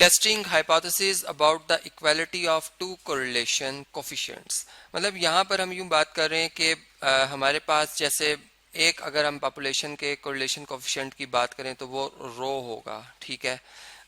Testing hypothesis about the equality of two correlation coefficients. मतलब यहाँ पर हम यूं बात कर रहे हैं कि हमारे पास जैसे एक, अगर हम पॉपुलेशन के कोरिलेशन कोफिशिएंट की बात करें तो वो रो होगा, ठीक है।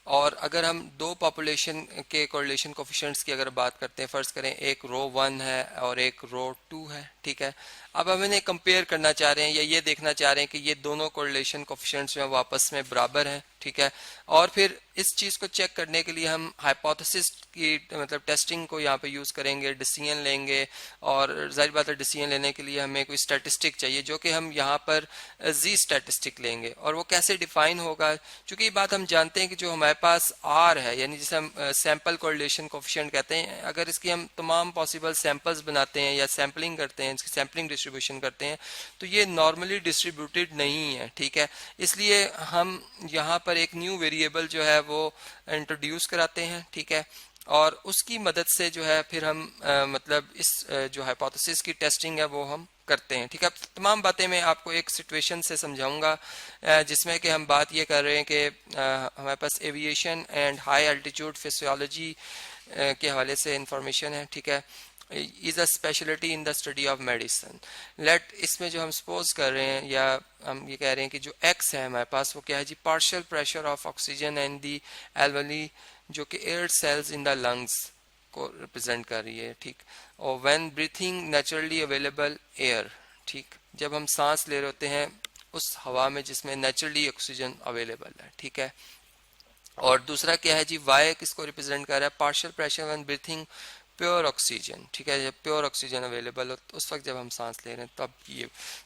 और अगर हम दो पॉपुलेशन के कोरिलेशन कोफिशिएंट्स की अगर बात करते हैं, फर्ज करें एक रो 1 है और एक रो 2 है, ठीक है। अब हम इन्हें कंपेयर करना चाह रहे हैं या ये देखना चाह रहे हैं कि ये दोनों कोरिलेशन कोफिशिएंट्स जो हैं वो आपस में बराबर हैं, ठीक है। और फिर इस चीज़ को चेक करने के लिए हम हाइपोथेसिस की मतलब टेस्टिंग को यहाँ पे यूज़ करेंगे, डिसीजन लेंगे। और जाहिर बात है डिसीजन लेने के लिए हमें कोई स्टैटिस्टिक चाहिए, जो कि हम यहाँ पर जी स्टैटिस्टिक लेंगे। और वो कैसे डिफाइन होगा, क्योंकि ये बात हम जानते हैं कि जो हमारे पास आर है, यानी जिसे हम सैंपल कोरिलेशन कोफिशिएंट कहते हैं, अगर इसकी हम तमाम पॉसिबल सैंपल्स बनाते हैं या सैम्पलिंग करते हैं, इसकी सैम्पलिंग डिस्ट्रीब्यूशन करते हैं, तो ये नॉर्मली डिस्ट्रीब्यूटेड नहीं है, ठीक है। इसलिए हम यहाँ पर एक न्यू वेरिएबल जो है वो इंट्रोड्यूस कराते हैं, ठीक है। और उसकी मदद से जो है फिर हम मतलब इस जो हाइपोथेसिस की टेस्टिंग है वो हम करते हैं, ठीक है। तमाम बातें मैं आपको एक सिचुएशन से समझाऊंगा जिसमें कि हम बात ये कर रहे हैं कि हमारे पास aviation and high altitude physiology के हवाले से इंफॉर्मेशन है, ठीक है। Is a speciality in the study of medicine. Let इसमें जो हम सपोज कर रहे हैं या हम ये कह रहे हैं कि जो एक्स है हमारे पास वो क्या है जी, partial pressure of oxygen and the alveoli, जो कि air cells in the lungs को रिप्रेजेंट कर रही है, ठीक। और when breathing naturally available air, ठीक, जब हम सांस ले रहे होते हैं उस हवा में जिसमें नेचुरली ऑक्सीजन अवेलेबल है, ठीक है। और दूसरा क्या है जी, वाई किसको रिप्रेजेंट कर रहा है, partial pressure when breathing pure oxygen, ठीक है। जब प्योर ऑक्सीजन अवेलेबल हो तो उस वक्त जब हम सांस ले रहे हैं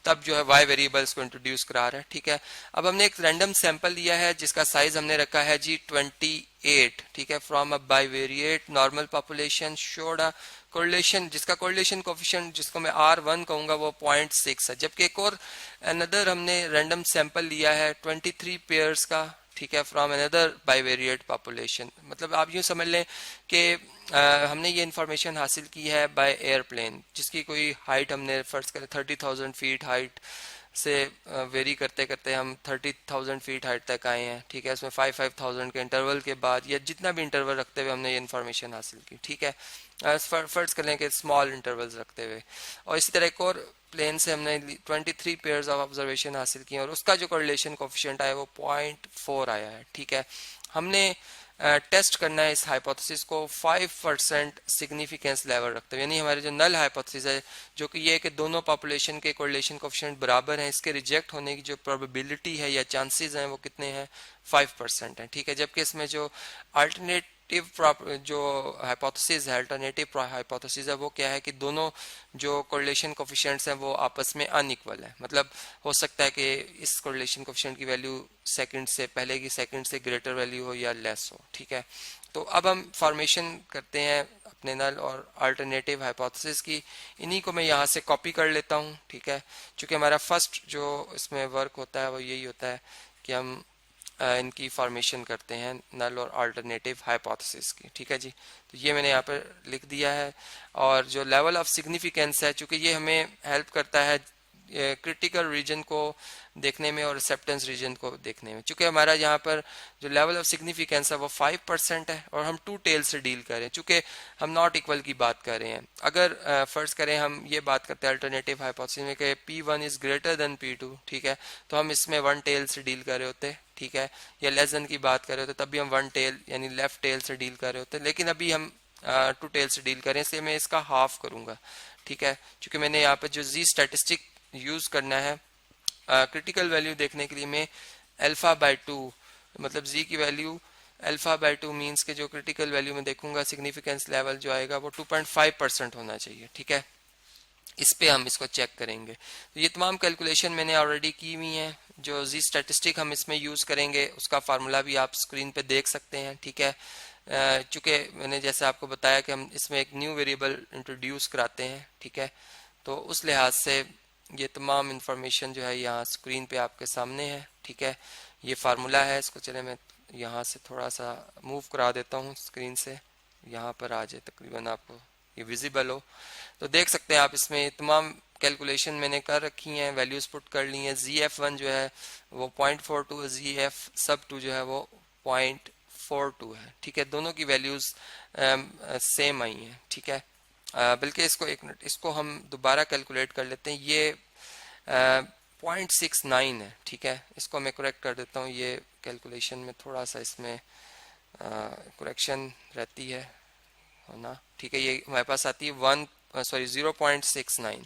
तब जो है वाई वेरिएबल्स को इंट्रोड्यूस करा रहा है, ठीक है। अब हमने एक रैंडम सैंपल लिया है जिसका साइज हमने रखा है जी 28, ठीक है, from a bivariate normal population showed a correlation, जिसका कोरिलेशन कोफिशिएंट जिसको मैं R1 कहूंगा वो 0.6 है। जबकि एक और अनदर हमने रैंडम सैंपल लिया है 23 पेयर्स का, ठीक है, फ्रॉम अनदर बाइवेरिएट पॉपुलेशन। मतलब आप यूं समझ लें कि हमने ये इन्फॉर्मेशन हासिल की है बाय एयरप्लेन, जिसकी कोई हाइट हमने फर्ज करें 30,000 फीट हाइट से वेरी करते करते हम 30,000 फीट हाइट तक आए हैं, ठीक है। उसमें 5,000 के इंटरवल के बाद या जितना भी इंटरवल रखते हुए हमने ये इन्फॉर्मेशन हासिल की, ठीक है। फर्ज कर लें कि स्मॉल इंटरवल्स रखते हुए। और इसी तरह एक और प्लेन से हमने 23 पेयर्स ऑफ ऑब्जर्वेशन हासिल किए और उसका जो कोरिलेशन कोफिशिएंट आया वो 0.4 आया है, ठीक है। हमने टेस्ट करना है इस हाइपोथेसिस को 5% सिग्निफिकेंस लेवल रखते हुए, यानी हमारे जो नल हाइपोथेसिस है जो कि ये है कि दोनों पॉपुलेशन के कोरिलेशन कोफिशिएंट बराबर हैं, इसके रिजेक्ट होने की जो प्रोबेबिलिटी है या चांसेस हैं वो कितने हैं, 5% है, ठीक है। जबकि इसमें जो अल्टरनेटिव जो हाइपोथेसिस है, अल्टरनेटिव हाइपोथेसिस है, वो क्या है कि दोनों जो कोरिलेशन कोफिशिएंट्स हैं वो आपस में अनइक्वल है। मतलब हो सकता है कि इस कोरिलेशन कोफिशिएंट की वैल्यू सेकंड से पहले की सेकंड से ग्रेटर वैल्यू हो या लेस हो, ठीक है। तो अब हम फॉर्मेशन करते हैं अपने नल और अल्टरनेटिव हाइपोथेसिस की। इन्हीं को मैं यहाँ से कॉपी कर लेता हूँ, ठीक है। चूंकि हमारा फर्स्ट जो इसमें वर्क होता है वो यही होता है कि हम इनकी फॉर्मेशन करते हैं नल और अल्टरनेटिव हाइपोथेसिस की, ठीक है जी। तो ये मैंने यहाँ पर लिख दिया है। और जो लेवल ऑफ सिग्निफिकेंस है, चूंकि ये हमें हेल्प करता है क्रिटिकल रीजन को देखने में और एक्सेप्टेंस रीजन को देखने में। चूंकि हमारा यहाँ पर जो लेवल ऑफ सिग्निफिकेंस है वो 5% है और हम टू टेल से डील कर रहे हैं, चूंकि हम नॉट इक्वल की बात कर रहे हैं। अगर फर्ज करें हम ये बात करते हैं अल्टरनेटिव हाइपोथेसिस में कि P1 is greater than P2, ठीक है, तो हम इसमें वन टेल से डील कर रहे होते, ठीक है। या लेस देन की बात कर रहे होते तब भी हम वन टेल यानी लेफ्ट टेल से डील कर रहे होते, लेकिन अभी हम टू टेल से डील करें, इसलिए मैं इसका हाफ करूंगा, ठीक है। क्योंकि मैंने यहाँ पर जो जी स्टैटिस्टिक यूज करना है क्रिटिकल वैल्यू देखने के लिए मैं अल्फा बाय 2, मतलब जी की वैल्यू अल्फा बाय 2 मीन्स के जो क्रिटिकल वैल्यू में देखूंगा सिग्निफिकेंस लेवल जो आएगा वो 2.5% होना चाहिए, ठीक है। इस पे हम इसको चेक करेंगे। तो ये तमाम कैलकुलेशन मैंने ऑलरेडी की हुई हैं। जो जी स्टैटिस्टिक हम इसमें यूज करेंगे उसका फार्मूला भी आप स्क्रीन पे देख सकते हैं, ठीक है। चूंकि मैंने जैसे आपको बताया कि हम इसमें एक न्यू वेरिएबल इंट्रोड्यूस कराते हैं, ठीक है। तो उस लिहाज से ये तमाम इंफॉर्मेशन जो है यहाँ स्क्रीन पे आपके सामने है, ठीक है। ये फार्मूला है, इसको चले मैं यहाँ से थोड़ा सा मूव करा देता हूँ स्क्रीन से, यहाँ पर आ जाए तकरीबन आपको ये विजिबल हो। तो देख सकते हैं आप इसमें तमाम कैलकुलेशन मैंने कर रखी हैं, वैल्यूज पुट कर ली हैं। ZF1 जो है वो 0.42, ZF sub 2 जो है वो 0.4 0.42 है, ठीक है। दोनों की वैल्यूज सेम आई हैं, ठीक है। बल्कि इसको एक मिनट, इसको हम दोबारा कैलकुलेट कर लेते हैं। ये 0.69 है, ठीक है। इसको मैं करेक्ट कर देता हूँ, ये कैलकुलेशन में थोड़ा सा इसमें करेक्शन रहती है ना, ठीक है। ये हमारे पास आती है 0.69,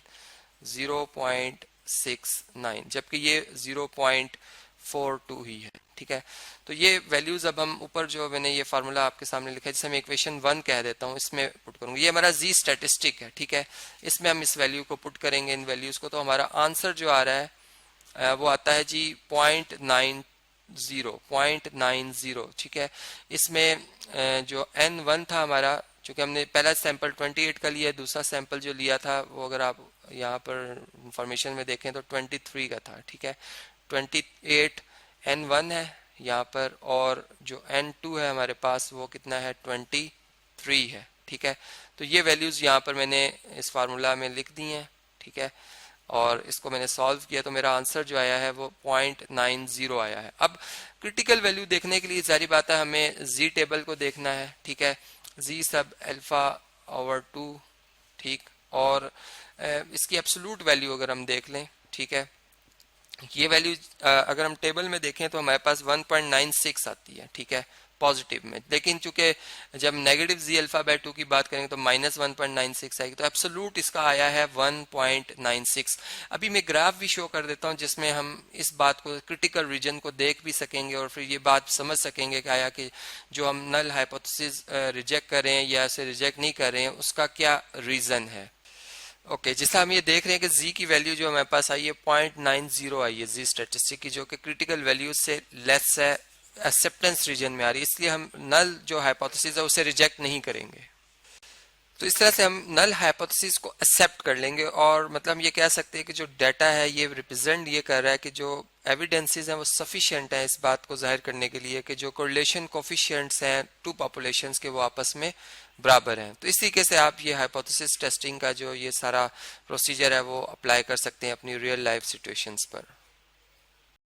0.69, जबकि ये 0.42 ही है, ठीक है। तो ये वैल्यूज अब हम ऊपर जो मैंने ये फार्मूला आपके सामने लिखा है, जिसे मैं इक्वेशन 1 कह देता हूँ, इसमें पुट करूंगा। ये हमारा जी स्टैटिस्टिक है, ठीक है। इसमें हम इस वैल्यू को पुट करेंगे, इन वैल्यूज को, तो हमारा आंसर जो आ रहा है वो आता है जी 0.90, ठीक है। इसमें जो N1 था हमारा, चूंकि हमने पहला सैंपल 28 का लिया है, दूसरा सैंपल जो लिया था वो अगर आप यहाँ पर इंफॉर्मेशन में देखें तो 23 का था, ठीक है। 28 N1 है यहाँ पर, और जो N2 है हमारे पास वो कितना है, 23 है, ठीक है। तो ये वैल्यूज यहाँ पर मैंने इस फार्मूला में लिख दी हैं, ठीक है। और इसको मैंने सॉल्व किया तो मेरा आंसर जो आया है वो 0.90 आया है। अब क्रिटिकल वैल्यू देखने के लिए जारी बात है हमें जी टेबल को देखना है, ठीक है। जी सब अल्फा ओवर 2, ठीक। और इसकी एब्सोल्यूट वैल्यू अगर हम देख लें, ठीक है, ये वैल्यू अगर हम टेबल में देखें तो हमारे पास 1.96 आती है, ठीक है, पॉजिटिव में। लेकिन चूंकि जब नेगेटिव जी अल्फा बाय 2 की बात करेंगे तो -1.96 आएगी, तो एब्सोल्यूट इसका आया है 1.96। अभी मैं ग्राफ भी शो कर देता हूं जिसमें हम इस बात को, क्रिटिकल रीजन को देख भी सकेंगे और फिर ये बात समझ सकेंगे कि आया कि जो हम नल हाइपोथेसिस रिजेक्ट कर रहे हैं या इसे रिजेक्ट नहीं कर रहे हैं उसका क्या रीजन है। ओके, जिससे हम ये देख रहे हैं कि जी की वैल्यू जो हमारे पास आई है 0.90 आई है जी स्टैटिस्टिक की, जो कि क्रिटिकल वैल्यू से लेस है, एक्सेप्टेंस रीजन में आ रही है, इसलिए हम नल जो हाइपोथेसिस है उसे रिजेक्ट नहीं करेंगे। तो इस तरह से हम नल हाइपोथेसिस को एक्सेप्ट कर लेंगे, और मतलब ये कह सकते हैं कि जो डाटा है ये रिप्रेजेंट ये कर रहा है कि जो एविडेंसेस हैं वो सफिशिएंट है इस बात को जाहिर करने के लिए कि जो कोरिलेशन कोफिशिएंट्स हैं टू पॉपुलेशंस के वो आपस में बराबर हैं। तो इस तरीके से आप ये हाइपोथेसिस टेस्टिंग का जो ये सारा प्रोसीजर है वो अप्लाई कर सकते हैं अपनी रियल लाइफ सिचुएशंस पर।